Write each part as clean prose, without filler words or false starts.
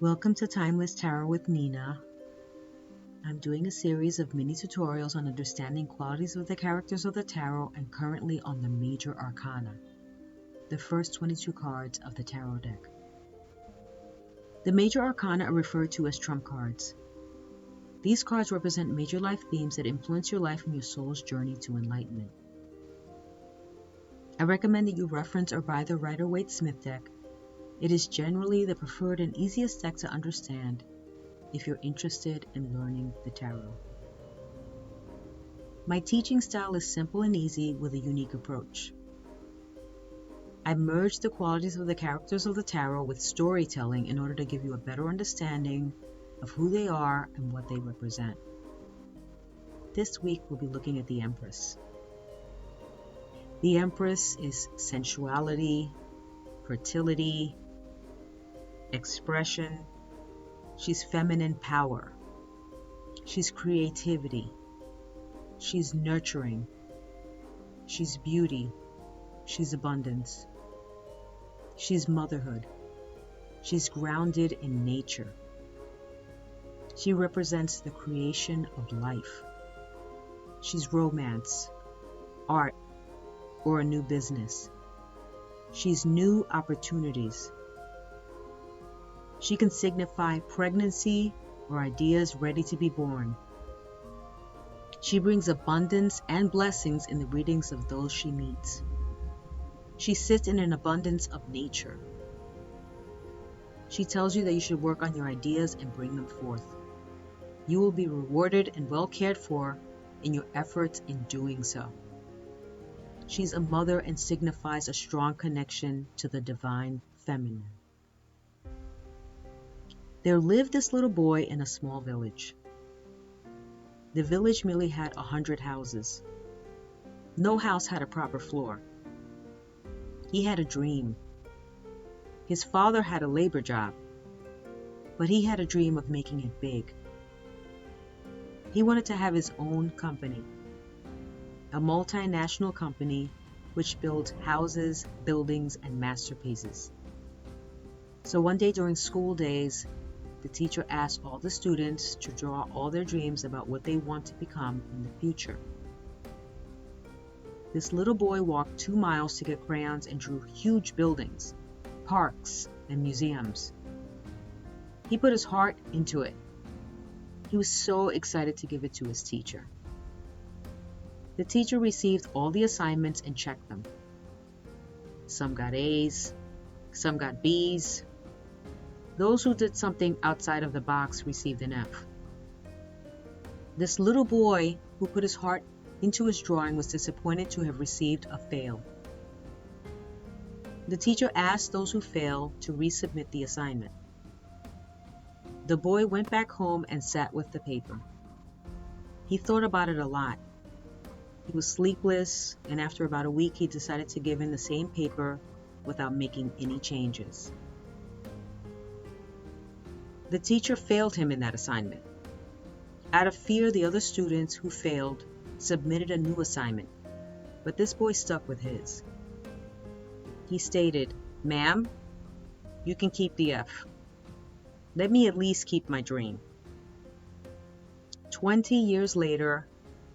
Welcome to Timeless Tarot with Nina. I'm doing a series of mini tutorials on understanding qualities of the characters of the tarot and currently on the major arcana, the first 22 cards of the tarot deck. The major arcana are referred to as trump cards. These cards represent major life themes that influence your life and your soul's journey to enlightenment. I recommend that you reference or buy the Rider-Waite Smith deck. It is generally the preferred and easiest deck to understand if you're interested in learning the tarot. My teaching style is simple and easy with a unique approach. I merge the qualities of the characters of the tarot with storytelling in order to give you a better understanding of who they are and what they represent. This week we'll be looking at the Empress. The Empress is sensuality, fertility, expression. She's feminine power. She's creativity. She's nurturing. She's beauty. She's abundance. She's motherhood. She's grounded in nature. She represents the creation of life. She's romance, art, or a new business. She's new opportunities. She can signify pregnancy or ideas ready to be born. She brings abundance and blessings in the readings of those she meets. She sits in an abundance of nature. She tells you that you should work on your ideas and bring them forth. You will be rewarded and well cared for in your efforts in doing so. She's a mother and signifies a strong connection to the divine feminine. There lived this little boy in a small village. The village merely had 100 houses. No house had a proper floor. He had a dream. His father had a labor job, but he had a dream of making it big. He wanted to have his own company, a multinational company which built houses, buildings, and masterpieces. So one day during school days, the teacher asked all the students to draw all their dreams about what they want to become in the future. This little boy walked 2 miles to get crayons and drew huge buildings, parks, and museums. He put his heart into it. He was so excited to give it to his teacher. The teacher received all the assignments and checked them. Some got A's, some got B's. Those who did something outside of the box received an F. This little boy who put his heart into his drawing was disappointed to have received a fail. The teacher asked those who failed to resubmit the assignment. The boy went back home and sat with the paper. He thought about it a lot. He was sleepless, and after about a week he decided to give in the same paper without making any changes. The teacher failed him in that assignment. Out of fear, the other students who failed submitted a new assignment, but this boy stuck with his. He stated, "Ma'am, you can keep the F. Let me at least keep my dream." 20 years later,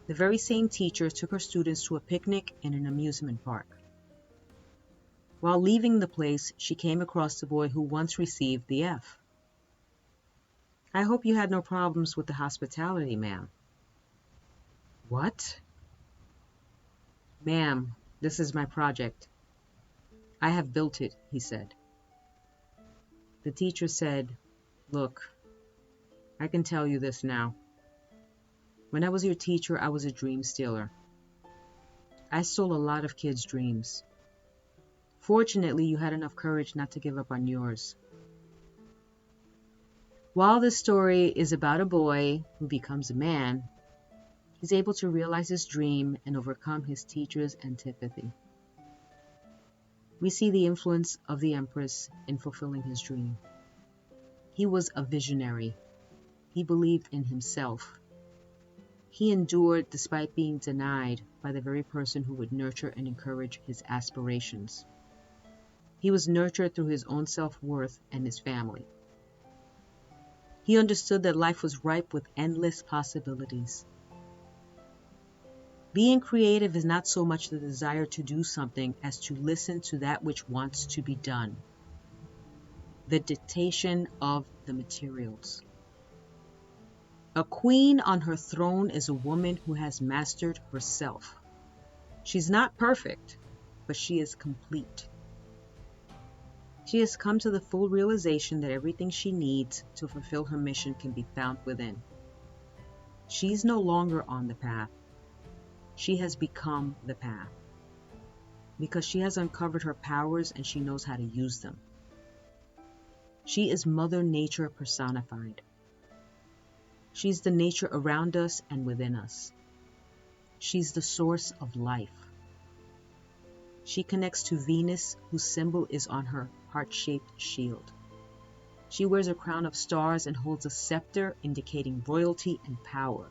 the very same teacher took her students to a picnic in an amusement park. While leaving the place, she came across the boy who once received the F. "I hope you had no problems with the hospitality, ma'am." "What?" "Ma'am, this is my project. I have built it," he said. The teacher said, "Look, I can tell you this now. When I was your teacher, I was a dream stealer. I stole a lot of kids' dreams. Fortunately, you had enough courage not to give up on yours." While this story is about a boy who becomes a man, he's able to realize his dream and overcome his teacher's antipathy. We see the influence of the Empress in fulfilling his dream. He was a visionary. He believed in himself. He endured despite being denied by the very person who would nurture and encourage his aspirations. He was nurtured through his own self-worth and his family. He understood that life was ripe with endless possibilities. Being creative is not so much the desire to do something as to listen to that which wants to be done. The dictation of the materials. A queen on her throne is a woman who has mastered herself. She's not perfect, but she is complete. She has come to the full realization that everything she needs to fulfill her mission can be found within. She's no longer on the path. She has become the path, because she has uncovered her powers and she knows how to use them. She is Mother Nature personified. She's the nature around us and within us. She's the source of life. She connects to Venus, whose symbol is on her heart-shaped shield. She wears a crown of stars and holds a scepter indicating royalty and power.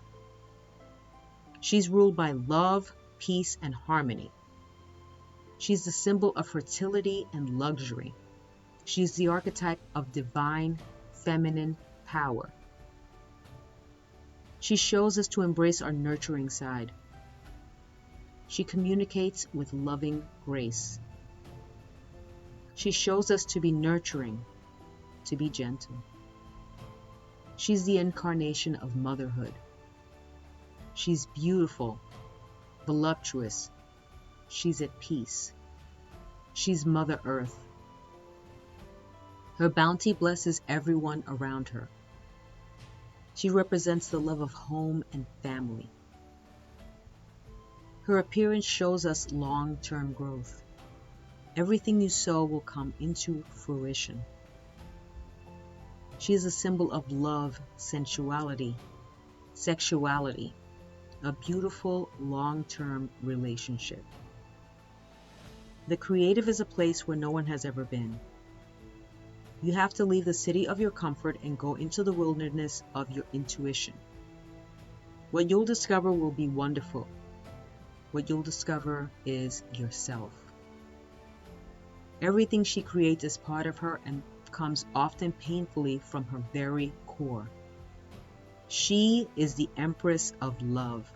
She's ruled by love, peace, and harmony. She's the symbol of fertility and luxury. She's the archetype of divine, feminine power. She shows us to embrace our nurturing side. She communicates with loving grace. She shows us to be nurturing, to be gentle. She's the incarnation of motherhood. She's beautiful, voluptuous. She's at peace. She's Mother Earth. Her bounty blesses everyone around her. She represents the love of home and family. Her appearance shows us long-term growth. Everything you sow will come into fruition. She is a symbol of love, sensuality, sexuality, a beautiful long-term relationship. The creative is a place where no one has ever been. You have to leave the city of your comfort and go into the wilderness of your intuition. What you'll discover will be wonderful. What you'll discover is yourself. Everything she creates is part of her and comes often painfully from her very core. She is the Empress of Love.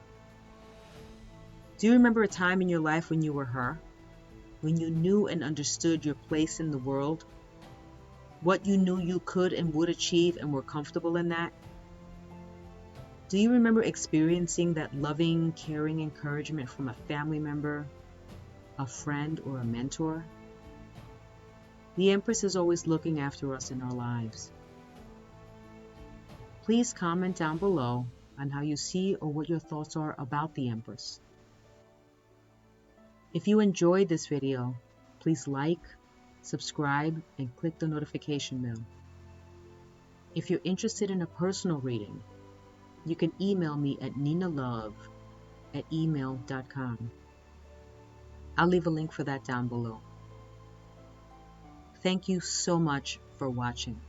Do you remember a time in your life when you were her? When you knew and understood your place in the world? What you knew you could and would achieve and were comfortable in that? Do you remember experiencing that loving, caring encouragement from a family member, a friend, or a mentor? The Empress is always looking after us in our lives. Please comment down below on how you see or what your thoughts are about the Empress. If you enjoyed this video, please like, subscribe, and click the notification bell. If you're interested in a personal reading, you can email me at ninalove@email.com. I'll leave a link for that down below. Thank you so much for watching.